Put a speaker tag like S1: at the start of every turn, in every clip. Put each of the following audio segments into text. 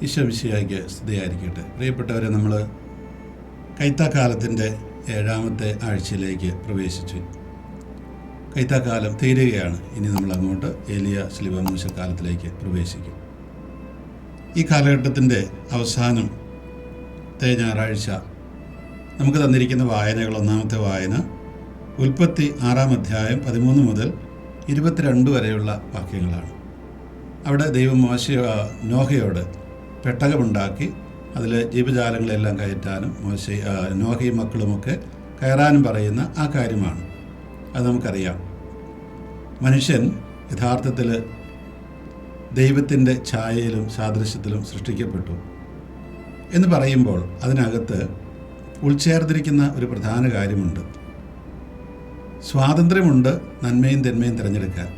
S1: ഈശോ മിശിഹായ്ക്ക് സ്തുതിയായിരിക്കട്ടെ. പ്രിയപ്പെട്ടവരെ, നമ്മൾ കൈത്താക്കാലത്തിൻ്റെ 7ാമത്തെ ആഴ്ചയിലേക്ക് പ്രവേശിച്ചു. കൈത്താക്കാലം തീരുകയാണ്. ഇനി നമ്മൾ അങ്ങോട്ട് ഏലിയ സ്ലീബ മൂശക്കാലത്തിലേക്ക് പ്രവേശിക്കും. ഈ കാലഘട്ടത്തിൻ്റെ അവസാനത്തെ ഞായറാഴ്ച നമുക്ക് തന്നിരിക്കുന്ന വായനകൾ, ഒന്നാമത്തെ വായന ഉൽപ്പത്തി 6-ാം അധ്യായം 13 മുതൽ 22 വരെയുള്ള വാക്യങ്ങളാണ്. അവിടെ ദൈവം നോഹയോട് പെട്ടകമുണ്ടാക്കി അതിൽ ജീവജാലങ്ങളെല്ലാം കയറ്റാനും നോഹയും മക്കളുമൊക്കെ കയറാനും പറയുന്ന ആ കാര്യമാണ്. അത് നമുക്കറിയാം. മനുഷ്യൻ യഥാർത്ഥത്തിൽ ദൈവത്തിൻ്റെ ഛായയിലും സാദൃശ്യത്തിലും സൃഷ്ടിക്കപ്പെട്ടു എന്ന് പറയുമ്പോൾ അതിനകത്ത് ഉൾച്ചേർന്നിരിക്കുന്ന ഒരു പ്രധാന കാര്യമുണ്ട്. സ്വാതന്ത്ര്യമുണ്ട് നന്മയും തിന്മയും തിരഞ്ഞെടുക്കാൻ.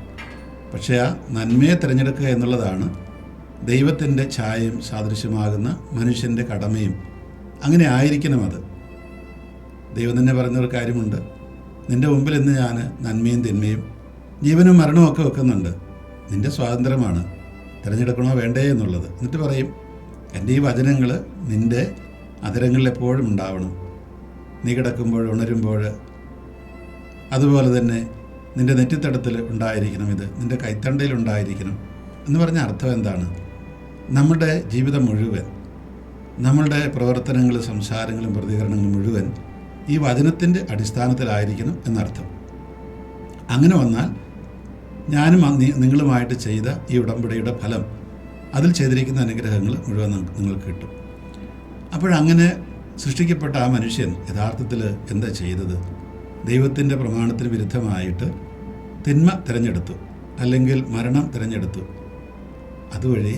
S1: പക്ഷേ ആ നന്മയെ തിരഞ്ഞെടുക്കുക എന്നുള്ളതാണ് ദൈവത്തിൻ്റെ ഛായയും സാദൃശ്യമാകുന്ന മനുഷ്യൻ്റെ കടമയും. അങ്ങനെ ആയിരിക്കണം അത്. ദൈവം തന്നെ പറയുന്നൊരു കാര്യമുണ്ട്, നിൻ്റെ മുമ്പിൽ ഇന്ന് ഞാൻ നന്മയും തിന്മയും ജീവനും മരണവും ഒക്കെ വെക്കുന്നുണ്ട്, നിൻ്റെ സ്വാതന്ത്ര്യമാണ്, തിരഞ്ഞെടുക്കണോ വേണ്ടേ എന്നുള്ളത്. എന്നിട്ട് പറയും, എൻ്റെ ഈ വചനങ്ങൾ നിൻ്റെ അധരങ്ങളിൽ എപ്പോഴും ഉണ്ടാവണം, നീ കിടക്കുമ്പോൾ ഉണരുമ്പോൾ, അതുപോലെ തന്നെ നിൻ്റെ നെറ്റിത്തടത്തിൽ ഉണ്ടായിരിക്കണം, ഇത് നിൻ്റെ കൈത്തണ്ടയിൽ ഉണ്ടായിരിക്കണം എന്ന് പറഞ്ഞ അർത്ഥം എന്താണ്? നമ്മുടെ ജീവിതം മുഴുവൻ, നമ്മളുടെ പ്രവർത്തനങ്ങളും സംസാരങ്ങളും പ്രതികരണങ്ങളും മുഴുവൻ ഈ വചനത്തിൻ്റെ അടിസ്ഥാനത്തിലായിരിക്കണം എന്നർത്ഥം. അങ്ങനെ വന്നാൽ ഞാനും നിങ്ങളുമായിട്ട് ചെയ്ത ഈ ഉടമ്പടിയുടെ ഫലം, അതിൽ ചെയ്തിരിക്കുന്ന അനുഗ്രഹങ്ങൾ മുഴുവൻ നിങ്ങൾക്ക് കിട്ടും. അപ്പോഴങ്ങനെ സൃഷ്ടിക്കപ്പെട്ട ആ മനുഷ്യൻ യഥാർത്ഥത്തിൽ എന്താ ചെയ്തത്? ദൈവത്തിൻ്റെ പ്രമാണത്തിന് വിരുദ്ധമായിട്ട് തിന്മ തിരഞ്ഞെടുത്തു, അല്ലെങ്കിൽ മരണം തിരഞ്ഞെടുത്തു. അതുവഴി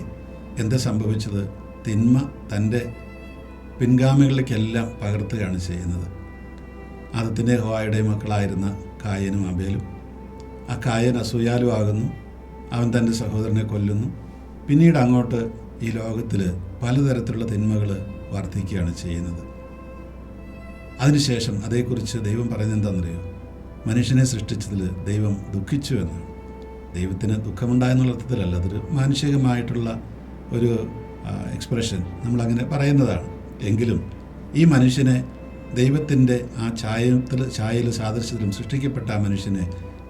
S1: എന്താ സംഭവിച്ചത്? തിന്മ തൻ്റെ പിൻഗാമികളിലേക്കെല്ലാം പകർത്തുകയാണ് ചെയ്യുന്നത്. ആദത്തിൻ്റെ ഹവ്വായുടെ മക്കളായിരുന്ന കായനും ആബേലും. ആ കായൻ അസൂയാലു ആകുന്നു, അവൻ തൻ്റെ സഹോദരനെ കൊല്ലുന്നു. പിന്നീട് അങ്ങോട്ട് ഈ ലോകത്തിൽ പലതരത്തിലുള്ള തിന്മകൾ വർദ്ധിക്കുകയാണ് ചെയ്യുന്നത്. അതിനുശേഷം അതേക്കുറിച്ച് ദൈവം പറയുന്നത് എന്താണെന്നറിയോ? മനുഷ്യനെ സൃഷ്ടിച്ചതിൽ ദൈവം ദുഃഖിച്ചു എന്നാണ്. ദൈവത്തിന് ദുഃഖമുണ്ടായെന്നുള്ള അർത്ഥത്തിലല്ല, അതൊരു മാനുഷികമായിട്ടുള്ള ഒരു എക്സ്പ്രഷൻ, നമ്മളങ്ങനെ പറയുന്നതാണ്. എങ്കിലും ഈ മനുഷ്യനെ ദൈവത്തിൻ്റെ ആ ഛായയിൽ സാദൃശ്യത്തിലും സൃഷ്ടിക്കപ്പെട്ട ആ മനുഷ്യനെ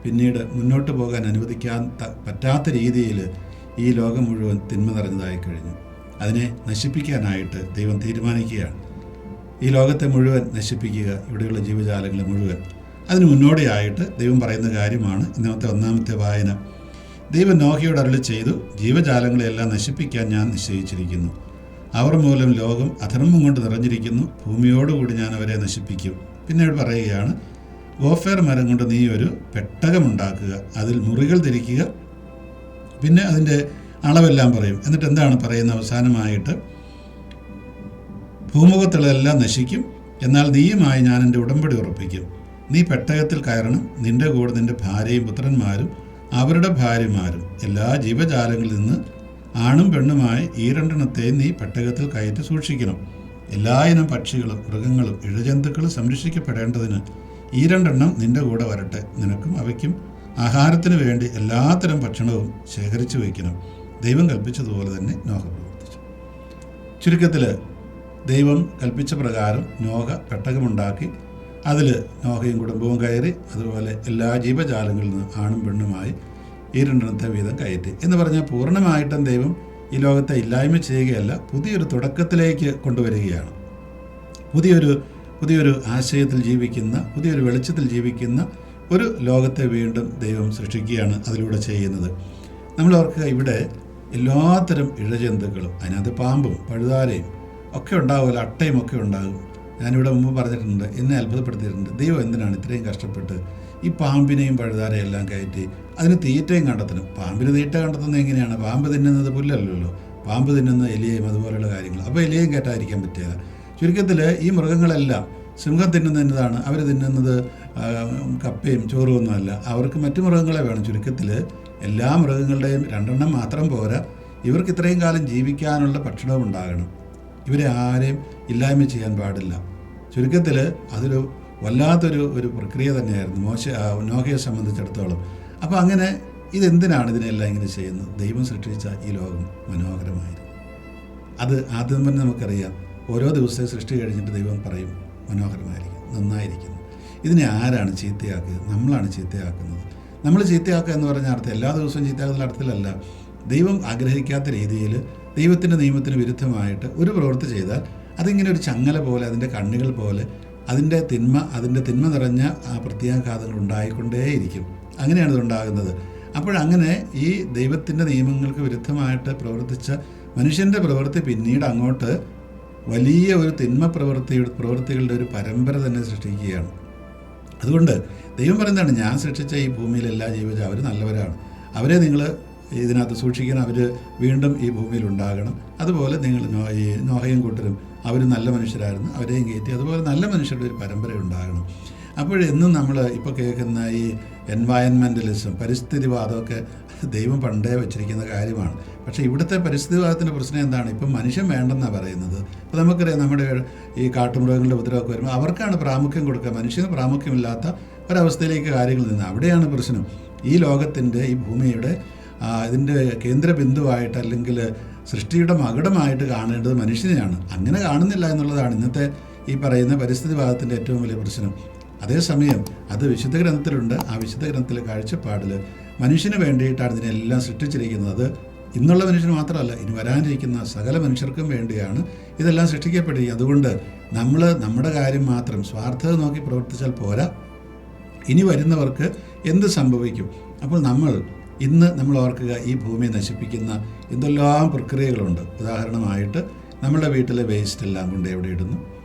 S1: പിന്നീട് മുന്നോട്ട് പോകാൻ അനുവദിക്കാൻ പറ്റാത്ത രീതിയിൽ ഈ ലോകം മുഴുവൻ തിന്മ നിറഞ്ഞതായി കഴിഞ്ഞു. അതിനെ നശിപ്പിക്കാനായിട്ട് ദൈവം തീരുമാനിക്കുകയാണ്. ഈ ലോകത്തെ മുഴുവൻ നശിപ്പിക്കുക, ഇവിടെയുള്ള ജീവജാലങ്ങളെ മുഴുവൻ. അതിന് മുന്നോടിയായിട്ട് ദൈവം പറയുന്ന കാര്യമാണ് ഇന്നത്തെ 1ാമത്തെ വായന. ദൈവം നോഹയോട് അരുളി ചെയ്തു, ജീവജാലങ്ങളെല്ലാം നശിപ്പിക്കാൻ ഞാൻ നിശ്ചയിച്ചിരിക്കുന്നു. അവർ മൂലം ലോകം അധർമ്മം കൊണ്ട് നിറഞ്ഞിരിക്കുന്നു, ഭൂമിയോടുകൂടി ഞാൻ അവരെ നശിപ്പിക്കും. പിന്നീട് പറയുകയാണ്, ഗോഫേർ മരം കൊണ്ട് നീ ഒരു പെട്ടകമുണ്ടാക്കുക, അതിൽ മുറികൾ തിരിക്കുക. പിന്നെ അതിൻ്റെ അളവെല്ലാം പറയും. എന്നിട്ട് എന്താണ് പറയുന്നത്? അവസാനമായിട്ട്, ഭൂമുഖത്തുള്ളതെല്ലാം നശിക്കും, എന്നാൽ നീയുമായി ഞാൻ എൻ്റെ ഉടമ്പടി ഉറപ്പിക്കും. നീ പെട്ടകത്തിൽ കയറണം, നിൻ്റെ കൂടെ നിൻ്റെ ഭാര്യയും പുത്രന്മാരും അവരുടെ ഭാര്യമാരും എല്ലാ ജീവജാലങ്ങളിൽ നിന്ന് ആണും പെണ്ണുമായി ഈ 2 നീ പെട്ടകത്തിൽ കയറ്റി സൂക്ഷിക്കണം. എല്ലായിനം പക്ഷികളും മൃഗങ്ങളും ഇഴജന്തുക്കളും സംരക്ഷിക്കപ്പെടേണ്ടതിന് ഈ 2 നിൻ്റെ കൂടെ വരട്ടെ. നിനക്കും അവയ്ക്കും ആഹാരത്തിന് വേണ്ടി എല്ലാത്തരം ഭക്ഷണവും ശേഖരിച്ചു വയ്ക്കണം. ദൈവം കൽപ്പിച്ചതുപോലെ തന്നെ നോഹ പ്രവർത്തിച്ചു. ചുരുക്കത്തിൽ ദൈവം കൽപ്പിച്ച പ്രകാരം നോഹ പെട്ടകമുണ്ടാക്കി, അതിൽ നോഹയും കുടുംബവും കയറി. അതുപോലെ എല്ലാ ജീവജാലങ്ങളിൽ നിന്ന് ആണും പെണ്ണുമായി ഈ 2 വീതം കയറ്റി. എന്ന് പറഞ്ഞാൽ പൂർണ്ണമായിട്ടും ദൈവം ഈ ലോകത്തെ ഇല്ലായ്മ ചെയ്യുകയല്ല, പുതിയൊരു തുടക്കത്തിലേക്ക് കൊണ്ടുവരികയാണ്. പുതിയൊരു ആശയത്തിൽ ജീവിക്കുന്ന, പുതിയൊരു വെളിച്ചത്തിൽ ജീവിക്കുന്ന ഒരു ലോകത്തെ വീണ്ടും ദൈവം സൃഷ്ടിക്കുകയാണ് അതിലൂടെ ചെയ്യുന്നത്. നമ്മളവർക്ക് ഇവിടെ എല്ലാത്തരം ഇഴജന്തുക്കളും, അതിനകത്ത് പാമ്പും പഴുതാരയും ഒക്കെ ഉണ്ടാവുമല്ലോ, അട്ടയും ഒക്കെ ഉണ്ടാകും. ഞാനിവിടെ മുമ്പ് പറഞ്ഞിട്ടുണ്ട്, എന്നെ അത്ഭുതപ്പെടുത്തിയിട്ടുണ്ട്. ദൈവം എന്തിനാണ് ഇത്രയും കഷ്ടപ്പെട്ട് ഈ പാമ്പിനെയും പഴുതാരയും എല്ലാം കയറ്റി അതിന് തീറ്റയും കണ്ടെത്തണം? പാമ്പിന് തീറ്റ കണ്ടെത്തുന്നത് എങ്ങനെയാണ്? പാമ്പ് തിന്നുന്നത് പുല്ലല്ലോ, പാമ്പ് തിന്നുന്ന എലിയെയും അതുപോലെയുള്ള കാര്യങ്ങൾ. അപ്പോൾ എലിയെയും കയറ്റാതിരിക്കാൻ പറ്റില്ല. ചുരുക്കത്തിൽ ഈ മൃഗങ്ങളെല്ലാം, സിംഹം തിന്നുന്നതാണ്, അവർ തിന്നുന്നത് കപ്പയും ചോറും ഒന്നുമല്ല, അവർക്ക് മറ്റു മൃഗങ്ങളെ വേണം. ചുരുക്കത്തിൽ എല്ലാ മൃഗങ്ങളുടെയും 2 മാത്രം പോരാ, ഇവർക്ക് ഇത്രയും കാലം ജീവിക്കാനുള്ള ഭക്ഷണവും ഉണ്ടാകണം. ഇവരെ ആരെയും ഇല്ലായ്മ ചെയ്യാൻ പാടില്ല. ചുരുക്കത്തിൽ അതൊരു വല്ലാത്തൊരു പ്രക്രിയ തന്നെയായിരുന്നു നോഹയെ സംബന്ധിച്ചിടത്തോളം. അപ്പോൾ അങ്ങനെ ഇതെന്തിനാണ് ഇതിനെല്ലാം ഇങ്ങനെ ചെയ്യുന്നത്? ദൈവം സൃഷ്ടിച്ച ഈ ലോകം മനോഹരമായിരുന്നു. അത് ആദ്യം തന്നെ നമുക്കറിയാം. ഓരോ ദിവസത്തെ സൃഷ്ടി കഴിഞ്ഞിട്ട് ദൈവം പറയും മനോഹരമായിരിക്കും, നന്നായിരിക്കുന്നു. ഇതിനെ ആരാണ് ചീത്തയാക്കിയത്? നമ്മളാണ് ചീത്തയാക്കുന്നത്. നമ്മൾ ചീത്തയാക്കുക എന്ന് പറഞ്ഞ അർത്ഥം എല്ലാ ദിവസവും ചീത്തയാക്കുന്ന അർത്ഥത്തിലല്ല. ദൈവം ആഗ്രഹിക്കാത്ത രീതിയിൽ ദൈവത്തിൻ്റെ നിയമത്തിന് വിരുദ്ധമായിട്ട് ഒരു പ്രവൃത്തി ചെയ്താൽ അതിങ്ങനെ ഒരു ചങ്ങല പോലെ, അതിൻ്റെ കണ്ണുകൾ പോലെ അതിൻ്റെ തിന്മ നിറഞ്ഞ ആ പ്രത്യാഘാതങ്ങൾ ഉണ്ടായിക്കൊണ്ടേയിരിക്കും. അങ്ങനെയാണ് ഇതുണ്ടാകുന്നത്. അപ്പോഴങ്ങനെ ഈ ദൈവത്തിൻ്റെ നിയമങ്ങൾക്ക് വിരുദ്ധമായിട്ട് പ്രവർത്തിച്ച മനുഷ്യൻ്റെ പ്രവൃത്തി പിന്നീട് അങ്ങോട്ട് വലിയ ഒരു പ്രവൃത്തികളുടെ ഒരു പരമ്പര തന്നെ സൃഷ്ടിക്കുകയാണ്. അതുകൊണ്ട് ദൈവം പറയുന്നതാണ്, ഞാൻ സൃഷ്ടിച്ച ഈ ഭൂമിയിൽ എല്ലാ ജീവജാലവും അവർ നല്ലവരാണ്, അവരെ നിങ്ങൾ ഇതിനകത്ത് സൂക്ഷിക്കണം, അവർ വീണ്ടും ഈ ഭൂമിയിൽ ഉണ്ടാകണം. അതുപോലെ നിങ്ങൾ ഈ നോഹയും കൂട്ടരും അവർ നല്ല മനുഷ്യരായിരുന്നു, അവരെയും കയറ്റി അതുപോലെ നല്ല മനുഷ്യരുടെ ഒരു പരമ്പര ഉണ്ടാകണം. അപ്പോഴെന്നും നമ്മൾ ഇപ്പോൾ കേൾക്കുന്ന ഈ എൻവയൺമെൻ്റലിസം, പരിസ്ഥിതിവാദമൊക്കെ ദൈവം പണ്ടേ വെച്ചിരിക്കുന്ന കാര്യമാണ്. പക്ഷേ ഇവിടുത്തെ പരിസ്ഥിതിവാദത്തിൻ്റെ പ്രശ്നം എന്താണ്? ഇപ്പം മനുഷ്യൻ വേണ്ടെന്നാണ് പറയുന്നത്. ഇപ്പോൾ നമുക്കറിയാം, നമ്മുടെ ഈ കാട്ടുമൃഗങ്ങളുടെ ഉപദ്രവമൊക്കെ വരുമ്പോൾ അവർക്കാണ് പ്രാമുഖ്യം കൊടുക്കുക, മനുഷ്യന് പ്രാമുഖ്യമില്ലാത്ത ഒരവസ്ഥയിലേക്ക് കാര്യങ്ങൾ നിന്ന്. അവിടെയാണ് പ്രശ്നം. ഈ ലോകത്തിൻ്റെ, ഈ ഭൂമിയുടെ ഇതിൻ്റെ കേന്ദ്ര ബിന്ദുവായിട്ട് അല്ലെങ്കിൽ സൃഷ്ടിയുടെ മകുടമായിട്ട് കാണേണ്ടത് മനുഷ്യനെയാണ്. അങ്ങനെ കാണുന്നില്ല എന്നുള്ളതാണ് ഇന്നത്തെ ഈ പറയുന്ന പരിസ്ഥിതിവാദത്തിൻ്റെ ഏറ്റവും വലിയ പ്രശ്നം. അതേസമയം അത് വിശുദ്ധ ഗ്രന്ഥത്തിലുണ്ട്. ആ വിശുദ്ധ ഗ്രന്ഥത്തിലെ കാഴ്ചപ്പാടിൽ മനുഷ്യന് വേണ്ടിയിട്ടാണ് ഇതിനെല്ലാം സൃഷ്ടിച്ചിരിക്കുന്നത്. അത് ഇന്നുള്ള മനുഷ്യന് മാത്രമല്ല, ഇനി വരാനിരിക്കുന്ന സകല മനുഷ്യർക്കും വേണ്ടിയാണ് ഇതെല്ലാം സൃഷ്ടിക്കപ്പെട്ടിരിക്കുന്നത്. അതുകൊണ്ട് നമ്മൾ നമ്മുടെ കാര്യം മാത്രം സ്വാർത്ഥത നോക്കി പ്രവർത്തിച്ചാൽ പോരാ, ഇനി വരുന്നവർക്ക് എന്ത് സംഭവിക്കും? അപ്പോൾ നമ്മൾ ഓർക്കുക, ഈ ഭൂമിയെ നശിപ്പിക്കുന്ന എന്തെല്ലാം പ്രക്രിയകളുണ്ട്. ഉദാഹരണമായിട്ട് നമ്മുടെ വീട്ടിലെ വേസ്റ്റ് എല്ലാം കൊണ്ട് എവിടെ ഇടുന്നു,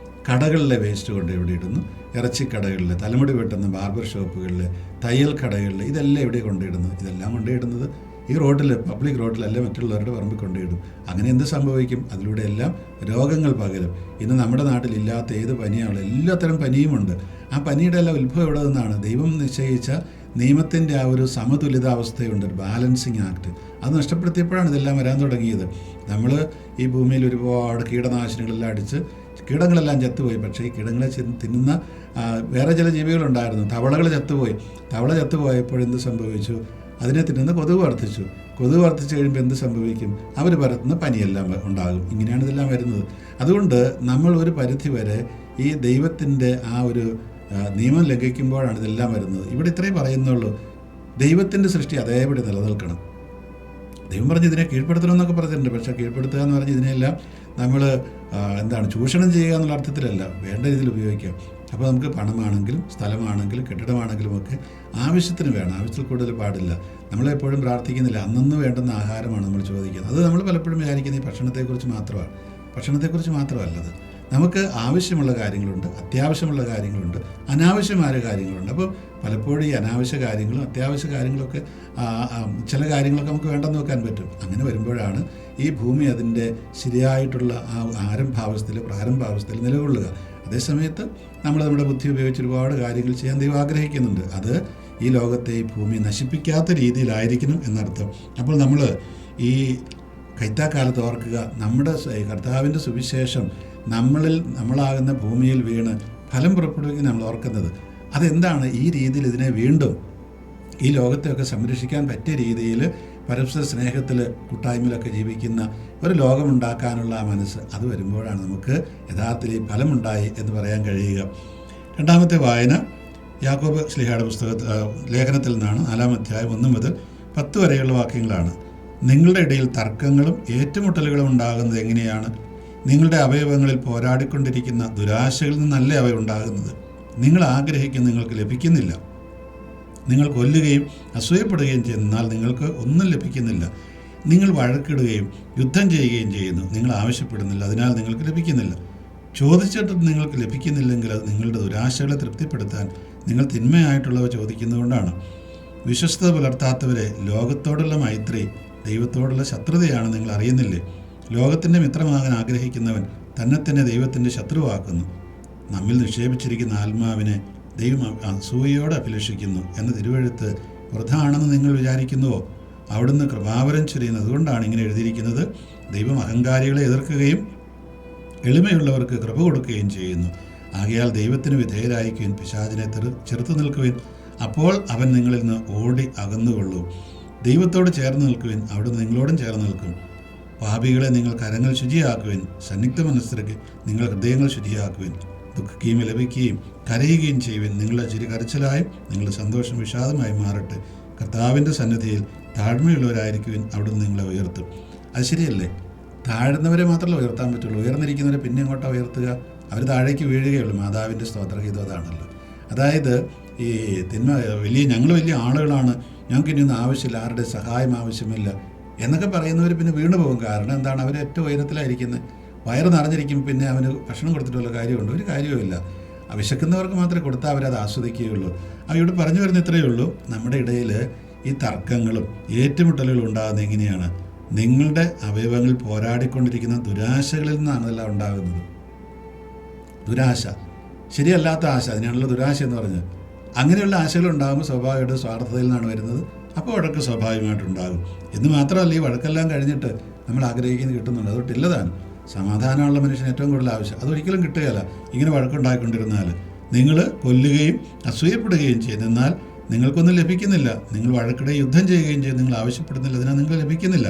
S1: കടകളിലെ വേസ്റ്റ് കൊണ്ട് എവിടെ ഇടുന്നു, ഇറച്ചിക്കടകളിൽ, തലമുടി വെട്ടുന്ന ബാർബർ ഷോപ്പുകളിൽ, തയ്യൽ കടകളിൽ, ഇതെല്ലാം എവിടെ കൊണ്ടിടുന്നു? ഇതെല്ലാം കൊണ്ടിടുന്നത് ഈ റോഡിൽ, പബ്ലിക് റോഡിലല്ല, മറ്റുള്ളവരുടെ പറമ്പിൽ കൊണ്ടിടും. അങ്ങനെ എന്ത് സംഭവിക്കും? അതിലൂടെ എല്ലാം രോഗങ്ങൾ പകരും. ഇന്ന് നമ്മുടെ നാട്ടിൽ ഇല്ലാത്ത ഏത് പനിയാണോ, എല്ലാത്തരം പനിയുമുണ്ട്. ആ പനിയുടെ എല്ലാം ഉത്ഭവം എവിടെ നിന്നാണ്? ദൈവം നിശ്ചയിച്ച നിയമത്തിൻ്റെ ആ ഒരു സമതുലിതാവസ്ഥയുണ്ട്, ഒരു ബാലൻസിങ് ആക്ട്. അത് നഷ്ടപ്പെടുത്തിയപ്പോഴാണ് ഇതെല്ലാം വരാൻ തുടങ്ങിയത്. നമ്മൾ ഈ ഭൂമിയിൽ ഒരുപാട് കീടനാശിനികളെല്ലാം അടിച്ച് കീടങ്ങളെല്ലാം ചത്തുപോയി. പക്ഷേ ഈ കീടങ്ങളെ തിന്നുന്ന വേറെ ചില ജീവികളുണ്ടായിരുന്നു. തവളകൾ ചത്തുപോയി. തവള ചത്തുപോയപ്പോൾ എന്ത് സംഭവിച്ചു? അതിനെ തിന്നുന്ന കൊതുക് വർദ്ധിച്ചു. കൊതുക് വർദ്ധിച്ചു കഴിയുമ്പോൾ എന്ത് സംഭവിക്കും? അവർ പരത്തുന്ന പനിയെല്ലാം ഉണ്ടാകും. ഇങ്ങനെയാണ് ഇതെല്ലാം വരുന്നത്. അതുകൊണ്ട് നമ്മൾ ഒരു പരിധി വരെ ഈ ദൈവത്തിൻ്റെ ആ ഒരു നിയമം ലംഘിക്കുമ്പോഴാണ് ഇതെല്ലാം വരുന്നത്. ഇവിടെ ഇത്രയും പറയുന്നുള്ളൂ, ദൈവത്തിൻ്റെ സൃഷ്ടി അതേപടി നിലനിൽക്കണം. ദൈവം പറഞ്ഞ് ഇതിനെ കീഴ്പ്പെടുത്തണമെന്നൊക്കെ പറഞ്ഞിട്ടുണ്ട്. പക്ഷേ കീഴ്പ്പെടുത്തുക എന്ന് പറഞ്ഞ് ഇതിനെല്ലാം നമ്മൾ ചൂഷണം ചെയ്യുക എന്നുള്ള അർത്ഥത്തിലല്ല, വേണ്ട രീതിയിൽ ഉപയോഗിക്കാം. അപ്പോൾ നമുക്ക് പണമാണെങ്കിലും സ്ഥലമാണെങ്കിലും കെട്ടിടമാണെങ്കിലും ഒക്കെ ആവശ്യത്തിന് വേണം, ആവശ്യത്തിൽ കൂടുതൽ പാടില്ല. നമ്മളെപ്പോഴും പ്രാർത്ഥിക്കുന്നില്ല, അന്നന്ന് വേണ്ടുന്ന ആഹാരമാണ് നമ്മൾ ചോദിക്കുന്നത്. അത് നമ്മൾ പലപ്പോഴും വിചാരിക്കുന്ന ഈ ഭക്ഷണത്തെക്കുറിച്ച് മാത്രമല്ലത്. നമുക്ക് ആവശ്യമുള്ള കാര്യങ്ങളുണ്ട്, അത്യാവശ്യമുള്ള കാര്യങ്ങളുണ്ട്, അനാവശ്യമായ കാര്യങ്ങളുണ്ട്. അപ്പോൾ പലപ്പോഴും ഈ അനാവശ്യ കാര്യങ്ങളും അത്യാവശ്യ കാര്യങ്ങളൊക്കെ ചില കാര്യങ്ങളൊക്കെ നമുക്ക് വേണ്ടെന്ന് വെക്കാൻ പറ്റും. അങ്ങനെ വരുമ്പോഴാണ് ഈ ഭൂമി അതിൻ്റെ ശരിയായിട്ടുള്ള ആ പ്രാരംഭാവസ്ഥയിൽ നിലകൊള്ളുക. അതേസമയത്ത് നമ്മുടെ ബുദ്ധി ഉപയോഗിച്ച് ഒരുപാട് കാര്യങ്ങൾ ചെയ്യാൻ ദൈവം ആഗ്രഹിക്കുന്നുണ്ട്. അത് ഈ ലോകത്തെ, ഈ ഭൂമി നശിപ്പിക്കാത്ത രീതിയിലായിരിക്കണം എന്നർത്ഥം. അപ്പോൾ നമ്മൾ ഈ കൈത്താക്കാലത്ത് ഓർക്കുക, നമ്മുടെ കർത്താവിൻ്റെ സുവിശേഷം നമ്മളാകുന്ന ഭൂമിയിൽ വീണ് ഫലം പുറപ്പെടുവിക്കാൻ നമ്മൾ ഓർക്കുന്നത്. അതെന്താണ്? ഈ രീതിയിൽ ഇതിനെ വീണ്ടും ഈ ലോകത്തെയൊക്കെ സംരക്ഷിക്കാൻ പറ്റിയ രീതിയിൽ പരസ്പര സ്നേഹത്തിൽ, കൂട്ടായ്മയിലൊക്കെ ജീവിക്കുന്ന ഒരു ലോകമുണ്ടാക്കാനുള്ള ആ മനസ്സ്, അത് വരുമ്പോഴാണ് നമുക്ക് യഥാർത്ഥത്തിൽ ഈ ഫലമുണ്ടായി എന്ന് പറയാൻ കഴിയുക. രണ്ടാമത്തെ വായന യാക്കോബ് ശ്ലീഹയുടെ ലേഖനത്തിൽ നിന്നാണ്. 4-ാം അധ്യായം 1 മുതൽ 10 വരെയുള്ള വാക്യങ്ങളാണ്. നിങ്ങളുടെ ഇടയിൽ തർക്കങ്ങളും ഏറ്റുമുട്ടലുകളും ഉണ്ടാകുന്നത് എങ്ങനെയാണ്? നിങ്ങളുടെ അവയവങ്ങളിൽ പോരാടിക്കൊണ്ടിരിക്കുന്ന ദുരാശകളിൽ നിന്നല്ല അവ ഉണ്ടാകുന്നത്. നിങ്ങൾ ആഗ്രഹിക്കുന്ന നിങ്ങൾക്ക് ലഭിക്കുന്നില്ല. നിങ്ങൾ കൊല്ലുകയും അസൂയപ്പെടുകയും ചെയ്യുന്നു, എന്നാൽ നിങ്ങൾക്ക് ഒന്നും ലഭിക്കുന്നില്ല. നിങ്ങൾ വഴക്കിടുകയും യുദ്ധം ചെയ്യുകയും ചെയ്യുന്നു, നിങ്ങൾ ആവശ്യപ്പെടുന്നില്ല, അതിനാൽ നിങ്ങൾക്ക് ലഭിക്കുന്നില്ല. ചോദിച്ചിട്ട് നിങ്ങൾക്ക് ലഭിക്കുന്നില്ലെങ്കിൽ അത് നിങ്ങളുടെ ദുരാശകളെ തൃപ്തിപ്പെടുത്താൻ നിങ്ങൾ തിന്മയായിട്ടുള്ളവ ചോദിക്കുന്നതുകൊണ്ടാണ്. വിശ്വസ്തത പുലർത്താത്തവരെ, ലോകത്തോടുള്ള മൈത്രി ദൈവത്തോടുള്ള ശത്രുതയാണ് നിങ്ങൾ അറിയുന്നില്ലേ? ലോകത്തിൻ്റെ മിത്രമാകാൻ ആഗ്രഹിക്കുന്നവൻ തന്നെ ദൈവത്തിൻ്റെ ശത്രുവാക്കുന്നു. നമ്മിൽ നിക്ഷേപിച്ചിരിക്കുന്ന ആത്മാവിനെ ദൈവം അസൂയയോടെ അഭിലഷിക്കുന്നു എന്ന തിരുവെഴുത്ത് വൃഥാണെന്ന് നിങ്ങൾ വിചാരിക്കുന്നുവോ? അവിടുന്ന് കൃപാവരം ചൊരിയുന്നത് കൊണ്ടാണ് ഇങ്ങനെ എഴുതിയിരിക്കുന്നത്. ദൈവം അഹങ്കാരികളെ എതിർക്കുകയും എളിമയുള്ളവർക്ക് കൃപ കൊടുക്കുകയും ചെയ്യുന്നു. ആകയാൽ ദൈവത്തിന് വിധേയരായിരിക്കുവിൻ, പിശാചിനെ ചെറുത്തു നിൽക്കുവിൻ, അപ്പോൾ അവൻ നിങ്ങളിൽ നിന്ന് ഓടി അകന്നുകൊള്ളൂ. ദൈവത്തോട് ചേർന്ന് നിൽക്കുവിൻ, അവിടുന്ന് നിങ്ങളോടും ചേർന്ന് നിൽക്കും. പാപികളെ നിങ്ങൾ കരങ്ങൾ ശുചിയാക്കുവിൻ, സന്നിഗ്ധ മനസ്ഥർക്ക് നിങ്ങൾ ഹൃദയങ്ങൾ ശുചിയാക്കുവിൻ. ദുഃഖിക്കുകയും വിലപിക്കുകയും കരയുകയും ചെയ്യുവിൻ. നിങ്ങളുടെ ചിരി കരച്ചിലായും നിങ്ങളുടെ സന്തോഷം വിഷാദമായി മാറട്ടെ. കർത്താവിൻ്റെ സന്നിധിയിൽ താഴ്മയുള്ളവരായിരിക്കുവിൻ, അവിടുന്ന് നിങ്ങളെ ഉയർത്തും. അത് ശരിയല്ലേ? താഴ്ന്നവരെ മാത്രമല്ല ഉയർത്താൻ പറ്റുള്ളൂ. ഉയർന്നിരിക്കുന്നവരെ പിന്നെ എങ്ങോട്ടാണ് ഉയർത്തുക? അവർ താഴേക്ക് വീഴുകയുള്ളൂ. മാതാവിൻ്റെ സ്തോത്രഗീതം അതാണല്ലോ. അതായത് ഈ ഞങ്ങൾ വലിയ ആളുകളാണ്, ഞങ്ങൾക്ക് ഇനിയൊന്നും ആവശ്യമില്ല, ആരുടെ സഹായം ആവശ്യമില്ല എന്നൊക്കെ പറയുന്നവർ പിന്നെ വീണു പോകും. കാരണം എന്താണ്? അവർ ഏറ്റവും ഉയരത്തിലായിരിക്കുന്നത്. വയറ് നിറഞ്ഞിരിക്കുമ്പോൾ പിന്നെ അവന് ഭക്ഷണം കൊടുത്തിട്ട് വല്ല കാര്യമുണ്ട്? ഒരു കാര്യവുമില്ല. വിശക്കുന്നവർക്ക് മാത്രമേ കൊടുത്താൽ അവരത് ആസ്വദിക്കുകയുള്ളൂ. ഇവിടെ പറഞ്ഞു വരുന്ന ഇത്രയേ ഉള്ളൂ. നമ്മുടെ ഇടയിൽ ഈ തർക്കങ്ങളും ഏറ്റുമുട്ടലുകളും ഉണ്ടാകുന്നത് എങ്ങനെയാണ്? നിങ്ങളുടെ അവയവങ്ങൾ പോരാടിക്കൊണ്ടിരിക്കുന്ന ദുരാശകളിൽ നിന്നാണ് ഇതെല്ലാം ഉണ്ടാകുന്നത്. ദുരാശ, ശരിയല്ലാത്ത ആശ, അതിനാണല്ലോ ദുരാശ എന്ന് പറഞ്ഞത്. അങ്ങനെയുള്ള ആശകൾ ഉണ്ടാകുമ്പോൾ സ്വാഭാവികമായിട്ട് സ്വാർത്ഥതയിൽ നിന്നാണ് വരുന്നത്. അപ്പോൾ വഴക്ക് സ്വാഭാവികമായിട്ടുണ്ടാകും. എന്ന് മാത്രമല്ല, ഈ വഴക്കെല്ലാം കഴിഞ്ഞിട്ട് നമ്മൾ ആഗ്രഹിക്കുന്നത് കിട്ടുന്നുണ്ട്. അതൊട്ടില്ലതാണ്. സമാധാനമുള്ള മനുഷ്യന് ഏറ്റവും കൂടുതൽ ആവശ്യം. അതൊരിക്കലും കിട്ടുകയില്ല ഇങ്ങനെ വഴക്കുണ്ടായിക്കൊണ്ടിരുന്നാൽ. നിങ്ങൾ കൊല്ലുകയും അസൂയപ്പെടുകയും ചെയ്യുന്നു, എന്നാൽ നിങ്ങൾക്കൊന്നും ലഭിക്കുന്നില്ല. നിങ്ങൾ വഴക്കിടെ യുദ്ധം ചെയ്യുകയും ചെയ്യും, നിങ്ങൾ ആവശ്യപ്പെടുന്നില്ല, അതിനാൽ നിങ്ങൾ ലഭിക്കുന്നില്ല.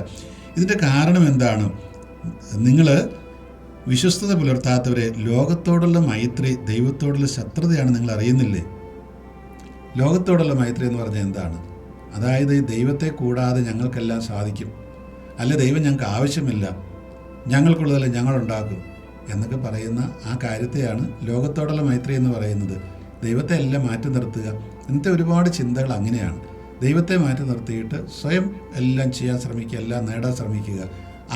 S1: ഇതിൻ്റെ കാരണം എന്താണ്? നിങ്ങൾ വിശ്വസ്തത പുലർത്താത്തവരെ ലോകത്തോടുള്ള മൈത്രി ദൈവത്തോടുള്ള ശത്രുതയാണ് നിങ്ങൾ അറിയുന്നില്ലേ? ലോകത്തോടുള്ള മൈത്രി എന്ന് പറഞ്ഞാൽ എന്താണ്? അതായത് ദൈവത്തെ കൂടാതെ ഞങ്ങൾക്കെല്ലാം സാധിക്കും, അല്ല ദൈവം ഞങ്ങൾക്ക് ആവശ്യമില്ല, ഞങ്ങൾക്കുള്ളതല്ല ഞങ്ങളുണ്ടാക്കും എന്നൊക്കെ പറയുന്ന ആ കാര്യത്തെയാണ് ലോകത്തോടുള്ള മൈത്രി എന്ന് പറയുന്നത്. ദൈവത്തെ എല്ലാം മാറ്റി നിർത്തുക. ഇന്നത്തെ ഒരുപാട് ചിന്തകൾ അങ്ങനെയാണ്. ദൈവത്തെ മാറ്റി നിർത്തിയിട്ട് സ്വയം എല്ലാം ചെയ്യാൻ ശ്രമിക്കുക, എല്ലാം നേടാൻ ശ്രമിക്കുക.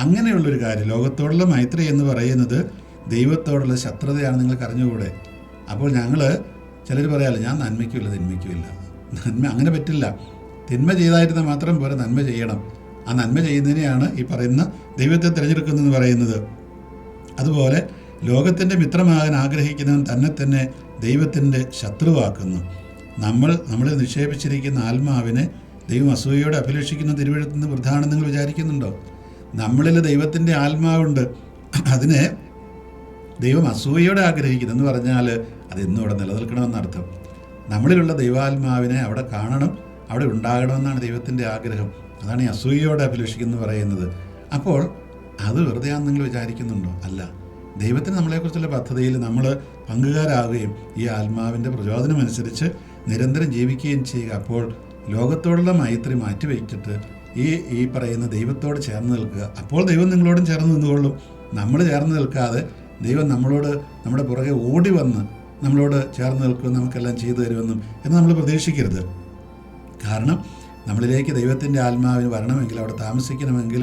S1: അങ്ങനെയുള്ളൊരു കാര്യം. ലോകത്തോടുള്ള മൈത്രി എന്ന് പറയുന്നത് ദൈവത്തോടുള്ള ശത്രുതയാണ്. നിങ്ങൾക്ക് അറിഞ്ഞുകൂടെ? അപ്പോൾ ചിലർ പറയാമല്ലോ, ഞാൻ നന്മയ്ക്കുമില്ല തിന്മയ്ക്കുമില്ല. നന്മ അങ്ങനെ പറ്റില്ല. തിന്മ ചെയ്തായിരുന്നാൽ മാത്രം പോരെ, നന്മ ചെയ്യണം. ആ നന്മ ചെയ്യുന്നതിനെയാണ് ഈ പറയുന്ന ദൈവത്തെ തിരഞ്ഞെടുക്കുന്നതെന്ന് പറയുന്നത്. അതുപോലെ ലോകത്തിൻ്റെ മിത്രമാകാൻ ആഗ്രഹിക്കുന്നവൻ തന്നെ ദൈവത്തിൻ്റെ ശത്രുവാക്കുന്നു. നമ്മളിൽ നിക്ഷേപിച്ചിരിക്കുന്ന ആത്മാവിനെ ദൈവം അസൂയയോടെ അഭിലഷിക്കുന്ന തിരുവഴുത്തുനിന്ന് വൃഥാണെന്ന് നിങ്ങൾ വിചാരിക്കുന്നുണ്ടോ? നമ്മളിൽ ദൈവത്തിൻ്റെ ആത്മാവുണ്ട്. അതിനെ ദൈവം അസൂയയോടെ ആഗ്രഹിക്കുന്നു എന്ന് പറഞ്ഞാൽ അതെന്നും അവിടെ നിലനിൽക്കണമെന്നർത്ഥം. നമ്മളിലുള്ള ദൈവാത്മാവിനെ അവിടെ കാണണം, അവിടെ ഉണ്ടാകണമെന്നാണ് ദൈവത്തിൻ്റെ ആഗ്രഹം. അതാണ് ഈ അസൂയയോടെ അഭിലഷിക്കുന്നു പറയുന്നത്. അപ്പോൾ അത് വെറുതെയാണെന്ന് നിങ്ങൾ വിചാരിക്കുന്നുണ്ടോ? അല്ല. ദൈവത്തിന് നമ്മളെക്കുറിച്ചുള്ള പദ്ധതിയിൽ നമ്മൾ പങ്കുകാരാകുകയും ഈ ആത്മാവിൻ്റെ പ്രചോദനമനുസരിച്ച് നിരന്തരം ജീവിക്കുകയും ചെയ്യുക. അപ്പോൾ ലോകത്തോടുള്ള മൈത്രി മാറ്റിവെച്ചിട്ട് ഈ പറയുന്ന ദൈവത്തോട് ചേർന്ന് നിൽക്കുക. അപ്പോൾ ദൈവം നിങ്ങളോടും ചേർന്ന് നിന്നുകൊള്ളും. നമ്മൾ ചേർന്ന് നിൽക്കാതെ ദൈവം നമ്മുടെ പുറകെ ഓടി വന്ന് നമ്മളോട് ചേർന്ന് നിൽക്കും, നമുക്കെല്ലാം ചെയ്തു തരുമെന്നും എന്ന് നമ്മൾ പ്രതീക്ഷിക്കരുത്. കാരണം നമ്മളിലേക്ക് ദൈവത്തിൻ്റെ ആത്മാവിന് വരണമെങ്കിൽ, അവിടെ താമസിക്കണമെങ്കിൽ,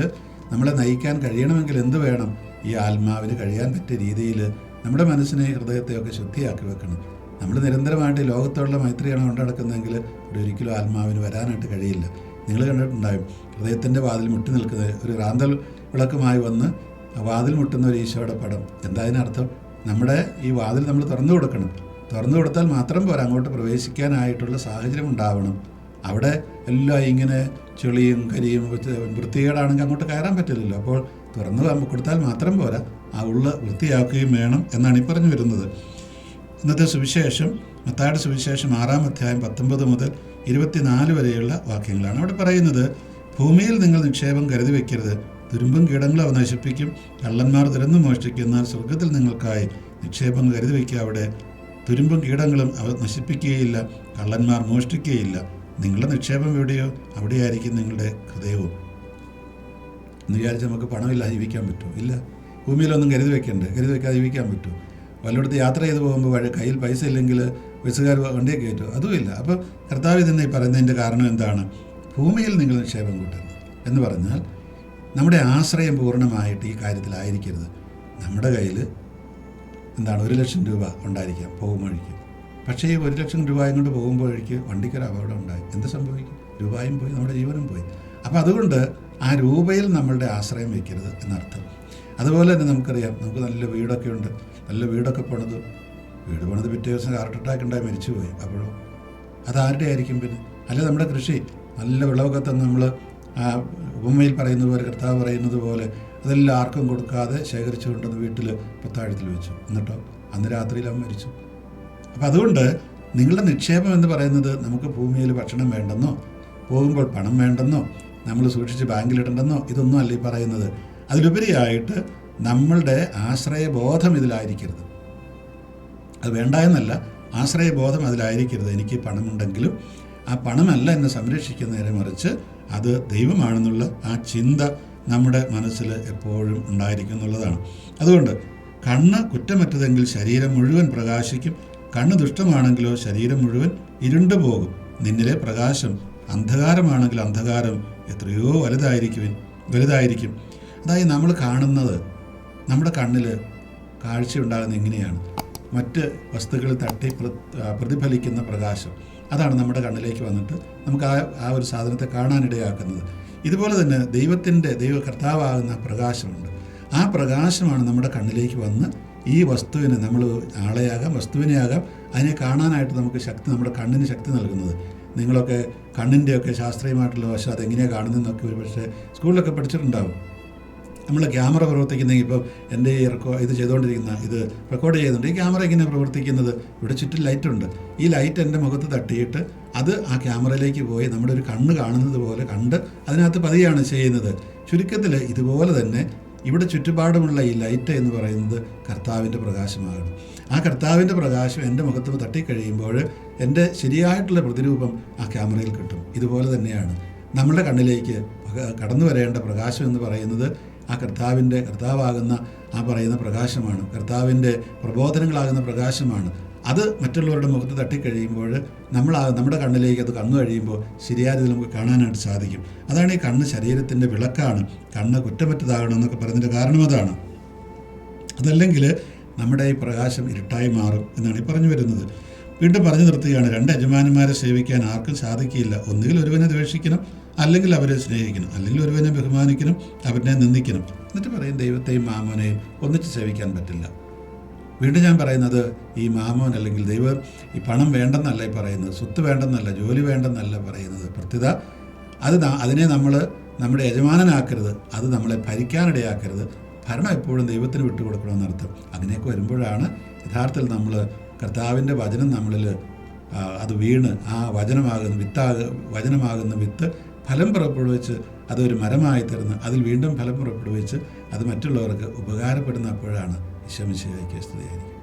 S1: നമ്മളെ നയിക്കാൻ കഴിയണമെങ്കിൽ എന്ത് വേണം? ഈ ആത്മാവിന് കഴിയാൻ പറ്റിയ രീതിയിൽ നമ്മുടെ മനസ്സിനെ ഹൃദയത്തെയൊക്കെ ശുദ്ധിയാക്കി വെക്കണം. നമ്മൾ നിരന്തരമായിട്ട് ലോകത്തോടുള്ള മൈത്രിയാണ് കൊണ്ടുനടക്കുന്നതെങ്കിൽ ഇവിടെ ഒരിക്കലും ആത്മാവിന് വരാനായിട്ട് കഴിയില്ല. നിങ്ങൾ കണ്ടിട്ടുണ്ടാകും, ഹൃദയത്തിൻ്റെ വാതിൽ മുട്ടി നിൽക്കുന്ന ഒരു റാന്തൽ വിളക്കുമായി വന്ന് വാതിൽ മുട്ടുന്ന ഒരു ഈശോയുടെ പടം. എന്താ അതിനർത്ഥം? നമ്മുടെ ഈ വാതിൽ നമ്മൾ തുറന്നു കൊടുക്കണം. തുറന്നു കൊടുത്താൽ മാത്രം പോരാ, അങ്ങോട്ട് പ്രവേശിക്കാനായിട്ടുള്ള സാഹചര്യം ഉണ്ടാവണം. അവിടെ എല്ലാം ഇങ്ങനെ ചെളിയും കരിയും വൃത്തികേടാണെങ്കിൽ അങ്ങോട്ട് കയറാൻ പറ്റില്ലല്ലോ. അപ്പോൾ തുറന്നു കൊടുത്താൽ മാത്രം പോരാ, ആ ഉള്ള വൃത്തിയാക്കുകയും വേണം എന്നാണ് ഈ പറഞ്ഞു വരുന്നത്. ഇന്നത്തെ സുവിശേഷം മത്തായിയുടെ സുവിശേഷം 6-ാം അധ്യായം 19 മുതൽ 24 വരെയുള്ള വാക്യങ്ങളാണ്. അവിടെ പറയുന്നത്, ഭൂമിയിൽ നിങ്ങൾ നിക്ഷേപം കരുതി വയ്ക്കരുത്, തുരുമ്പും കീടങ്ങളും അവ നശിപ്പിക്കും, കള്ളന്മാർ തുരന്നു മോഷ്ടിക്കും. എന്നാൽ സ്വർഗത്തിൽ നിങ്ങൾക്കായി നിക്ഷേപം കരുതി വയ്ക്കുക, അവിടെ തുരുമ്പും കീടങ്ങളും അവ നശിപ്പിക്കുകയില്ല, കള്ളന്മാർ മോഷ്ടിക്കുകയില്ല. നിങ്ങളുടെ നിക്ഷേപം എവിടെയോ അവിടെയായിരിക്കും നിങ്ങളുടെ ഹൃദയവും. എന്ന് വിചാരിച്ച് നമുക്ക് പണമില്ല ജീവിക്കാൻ പറ്റുമോ? ഇല്ല. ഭൂമിയിലൊന്നും കരുതി വെക്കാതെ ജീവിക്കാൻ പറ്റുമോ? വല്ലയിടത്ത് യാത്ര ചെയ്ത് പോകുമ്പോൾ കയ്യിൽ പൈസ ഇല്ലെങ്കിൽ ബസ്സുകാർ വണ്ടിയെ കയറ്റുമോ? അതുമില്ല. അപ്പോൾ കർത്താവ് തന്നെ ഈ പറയുന്നതിൻ്റെ കാരണം എന്താണ്? ഭൂമിയിൽ നിങ്ങൾ നിക്ഷേപം കൂട്ടുന്നത് എന്ന് പറഞ്ഞാൽ നമ്മുടെ ആശ്രയം പൂർണ്ണമായിട്ട് ഈ കാര്യത്തിലായിരിക്കരുത്. നമ്മുടെ കയ്യിൽ 1,00,000 രൂപ ഉണ്ടായിരിക്കാം പോകും വഴിക്ക്. പക്ഷേ ഈ 1,00,000 രൂപയും കൊണ്ട് പോകുമ്പോഴേക്ക് വണ്ടിക്കൊരു അപകടം ഉണ്ടായി. എന്ത് സംഭവിക്കും? രൂപയും പോയി, നമ്മുടെ ജീവനും പോയി. അപ്പോൾ അതുകൊണ്ട് ആ രൂപയിൽ നമ്മളുടെ ആശ്രയം വയ്ക്കരുത് എന്നർത്ഥം. അതുപോലെ തന്നെ നമുക്കറിയാം, നമുക്ക് നല്ല വീടൊക്കെ ഉണ്ട്. നല്ല വീടൊക്കെ വീട് പണിത് പിറ്റേ ദിവസം ഹാർട്ട് അറ്റാക്ക് ഉണ്ടായി മരിച്ചുപോയി. അപ്പോഴോ അതാരുടെ ആയിരിക്കും? പിന്നെ അല്ല, നമ്മുടെ കൃഷി നല്ല വിളവൊക്കെ തന്നെ നമ്മൾ ഉപമയിൽ പറയുന്നത് പോലെ, കർത്താവ് പറയുന്നത് പോലെ അതെല്ലാം ആർക്കും കൊടുക്കാതെ ശേഖരിച്ചു കൊണ്ടുവന്ന് വീട്ടിൽ പുത്താഴത്തിൽ വെച്ചു. എന്നിട്ടോ അന്ന് രാത്രിയിൽ അവൻ മരിച്ചു. അപ്പം അതുകൊണ്ട് നിങ്ങളുടെ നിക്ഷേപം എന്ന് പറയുന്നത് നമുക്ക് ഭൂമിയിൽ ഭക്ഷണം വേണ്ടെന്നോ പോകുമ്പോൾ പണം വേണ്ടെന്നോ നമ്മൾ സൂക്ഷിച്ച് ബാങ്കിലിടണ്ടെന്നോ ഇതൊന്നും അല്ല ഈ പറയുന്നത്. അതിലുപരിയായിട്ട് നമ്മളുടെ ആശ്രയബോധം ഇതിലായിരിക്കരുത്. അത് വേണ്ട എന്നല്ല, ആശ്രയബോധം അതിലായിരിക്കരുത്. എനിക്ക് പണമുണ്ടെങ്കിലും ആ പണമല്ല എന്നെ സംരക്ഷിക്കുന്നതിനെ മറിച്ച് അത് ദൈവമാണെന്നുള്ള ആ ചിന്ത നമ്മുടെ മനസ്സിൽ എപ്പോഴും ഉണ്ടായിരിക്കും എന്നുള്ളതാണ്. അതുകൊണ്ട് കണ്ണ് കുറ്റമറ്റതെങ്കിൽ ശരീരം മുഴുവൻ പ്രകാശിക്കും, കണ്ണ് ദുഷ്ടമാണെങ്കിലോ ശരീരം മുഴുവൻ ഇരുണ്ടു പോകും. നിന്നിലെ പ്രകാശം അന്ധകാരമാണെങ്കിൽ അന്ധകാരം എത്രയോ വലുതായിരിക്കും. അതായത് നമ്മൾ കാണുന്നത്, നമ്മുടെ കണ്ണിൽ കാഴ്ചയുണ്ടാകുന്നത് എങ്ങനെയാണ്? മറ്റ് വസ്തുക്കളിൽ തട്ടി പ്രതിഫലിക്കുന്ന പ്രകാശം, അതാണ് നമ്മുടെ കണ്ണിലേക്ക് വന്നിട്ട് നമുക്ക് ആ ഒരു സാധനത്തെ കാണാനിടയാക്കുന്നത്. ഇതുപോലെ തന്നെ കർത്താവാകുന്ന പ്രകാശമുണ്ട്. ആ പ്രകാശമാണ് നമ്മുടെ കണ്ണിലേക്ക് വന്ന് ഈ വസ്തുവിനെ, നമ്മൾ ആളെയാകാം വസ്തുവിനെയാകാം, അതിനെ കാണാനായിട്ട് നമുക്ക് നമ്മുടെ കണ്ണിന് ശക്തി നൽകുന്നത്. നിങ്ങളൊക്കെ കണ്ണിൻ്റെയൊക്കെ ശാസ്ത്രീയമായിട്ടുള്ള വശം അതെങ്ങനെയാണ് കാണുന്നതെന്നൊക്കെ ഒരു പക്ഷേ സ്കൂളിലൊക്കെ പഠിച്ചിട്ടുണ്ടാവും. നമ്മൾ ക്യാമറ പ്രവർത്തിക്കുന്നെങ്കിൽ ഇപ്പോൾ എൻ്റെ ഇത് ചെയ്തുകൊണ്ടിരിക്കുന്ന ഇത് റെക്കോർഡ് ചെയ്യുന്നുണ്ട്. ഈ ക്യാമറ എങ്ങനെയാണ് പ്രവർത്തിക്കുന്നത്? ഇവിടെ ചുറ്റും ലൈറ്റുണ്ട്. ഈ ലൈറ്റ് എൻ്റെ മുഖത്ത് തട്ടിയിട്ട് അത് ആ ക്യാമറയിലേക്ക് പോയി നമ്മുടെ ഒരു കണ്ണ് കാണുന്നത് പോലെ കണ്ട് അതിനകത്ത് പതിയാണ് ചെയ്യുന്നത്. ചുരുക്കത്തിൽ ഇതുപോലെ തന്നെ ഇവിടെ ചുറ്റുപാടുമുള്ള ഈ ലൈറ്റ് എന്ന് പറയുന്നത് കർത്താവിൻ്റെ പ്രകാശമാകണം. ആ കർത്താവിൻ്റെ പ്രകാശം എൻ്റെ മുഖത്ത് തട്ടിക്കഴിയുമ്പോൾ എൻ്റെ ശരിയായിട്ടുള്ള പ്രതിരൂപം ആ ക്യാമറയിൽ കിട്ടും. ഇതുപോലെ തന്നെയാണ് നമ്മുടെ കണ്ണിലേക്ക് കടന്നു വരേണ്ട പ്രകാശം എന്ന് പറയുന്നത് ആ കർത്താവാകുന്ന ആ പറയുന്ന പ്രകാശമാണ്. കർത്താവിൻ്റെ പ്രബോധനങ്ങളാകുന്ന പ്രകാശമാണ്. അത് മറ്റുള്ളവരുടെ മുഖത്ത് തട്ടിക്കഴിയുമ്പോൾ നമ്മുടെ കണ്ണിലേക്ക് അത് കണ്ണു കഴിയുമ്പോൾ ശരിയായ രീതിയിൽ നമുക്ക് കാണാനായിട്ട് സാധിക്കും. അതാണ് ഈ കണ്ണ് ശരീരത്തിൻ്റെ വിളക്കാണ്, കണ്ണ് കുറ്റമറ്റതാകണം എന്നൊക്കെ പറയുന്നതിൻ്റെ കാരണം അതാണ്. അതല്ലെങ്കിൽ നമ്മുടെ ഈ പ്രകാശം ഇരുട്ടായി മാറും എന്നാണ് ഈ പറഞ്ഞു വരുന്നത്. വീണ്ടും പറഞ്ഞു നിർത്തുകയാണ്, 2 യജമാനന്മാരെ സേവിക്കാൻ ആർക്കും സാധിക്കില്ല. ഒന്നുകിൽ ഒരുവനെ ദ്വേഷിക്കണം, അല്ലെങ്കിൽ അവരെ സ്നേഹിക്കണം, അല്ലെങ്കിൽ ഒരുവനെ ബഹുമാനിക്കണം, അവരെ നിന്ദിക്കണം. എന്നിട്ട് പറയും ദൈവത്തെയും മാമോനെയും ഒന്നിച്ച് സേവിക്കാൻ പറ്റില്ല. വീണ്ടും ഞാൻ പറയുന്നത്, ഈ മാമോൻ അല്ലെങ്കിൽ ദൈവം ഈ പണം വേണ്ടെന്നല്ല ഈ പറയുന്നത്, സ്വത്ത് വേണ്ടെന്നല്ല, ജോലി വേണ്ടെന്നല്ല പറയുന്നത്. പ്രത്യുത അതിനെ നമ്മൾ നമ്മുടെ യജമാനനാക്കരുത്, അത് നമ്മളെ ഭരിക്കാനിടയാക്കരുത്. ഭരണം എപ്പോഴും ദൈവത്തിന് വിട്ടുകൊടുക്കണമെന്നർത്ഥം. അങ്ങനെയൊക്കെ വരുമ്പോഴാണ് യഥാർത്ഥത്തിൽ നമ്മൾ കർത്താവിൻ്റെ വചനം നമ്മളിൽ അത് വീണ് ആ വചനമാകുന്ന വിത്ത് ഫലം പുറപ്പെടുവിച്ച് അതൊരു മരമായി തീർന്ന് അതിൽ വീണ്ടും ഫലം പുറപ്പെടുവിച്ച് അത് മറ്റുള്ളവർക്ക് ഉപകാരപ്പെടുന്ന അപ്പോഴാണ് ഈശോ മിശിഹായ്ക്ക് സ്തുതിയായിരിക്കും.